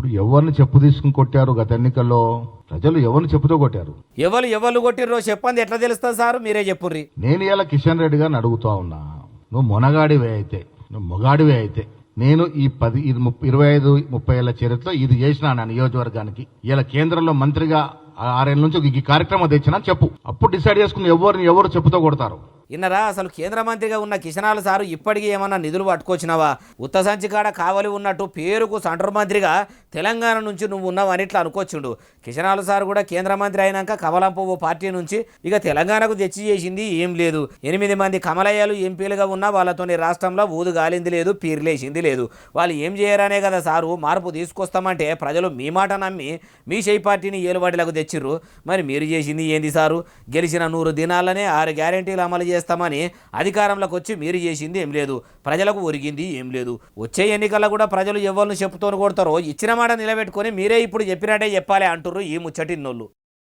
ఇప్పుడు ఎవరిని చెప్పు తీసుకుని కొట్టారు గత ఎన్నికల్లో? ప్రజలు ఎవరిని చెప్పుతో కొట్టారు? ఎవరు కొట్టిర్రో చెప్పండి, ఎట్లా తెలుస్తుంది సార్? మీరే చెప్పుర్రి. నేను ఇలా కిషన్ రెడ్డి గారిని అడుగుతా ఉన్నా, నువ్వు మొనగాడివే అయితే, నువ్వు మొగాడివే అయితే, నేను ఈ 25-30 ఏళ్ల చరిత్రలో ఇది చేసిన నా నియోజకవర్గానికి ఇలా కేంద్రంలో మంత్రిగా 6 ఏళ్ల నుంచి ఈ కార్యక్రమం తెచ్చినా చెప్పు. అప్పుడు డిసైడ్ చేసుకుని ఎవరు చెప్పుతో కొడతారు. ఇన్నరా, అసలు కేంద్ర మంత్రిగా ఉన్న కిషనాల్ సారు ఇప్పటికీ ఏమన్నా నిధులు పట్టుకొచ్చినావా? ఉత్త సంచికాడ కావలి ఉన్నట్టు పేరుకు సెంటర్ మంత్రిగా తెలంగాణ నుంచి నువ్వు ఉన్నావు అని ఇట్లా అనుకోవచ్చుండు. కిషనాల్ సార్ కూడా కేంద్ర మంత్రి అయినాక కమలం పువ్వు పార్టీ నుంచి ఇక తెలంగాణకు తెచ్చి చేసింది ఏం లేదు. 8 మంది కమలయ్యలు ఎంపీలుగా ఉన్నా వాళ్ళతోని రాష్ట్రంలో ఊదు గాలింది లేదు, పీర్లేసింది లేదు. వాళ్ళు ఏం చేయరానే కదా సారు మార్పు తీసుకొస్తామంటే ప్రజలు మీ మాట నమ్మి మీ చేయి పార్టీని ఏలుబడిలకు తెచ్చిర్రు. మరి మీరు చేసింది ఏంది సారు? గెలిచిన 100 దినాలనే 6 గ్యారెంటీలు అమలు చేస్తామని అధికారంలోకి వచ్చి మీరు చేసింది ఏం లేదు, ప్రజలకు ఒరిగింది ఏం లేదు. వచ్చే ఎన్నికల్లో కూడా ప్రజలు ఎవరిని చెప్పుతోని కొడతారో ఇచ్చిన మాట నిలబెట్టుకొని మీరే ఇప్పుడు చెప్పినట్టే చెప్పాలి అంటుర్రు ఈ ముచ్చటిన్నోళ్ళు.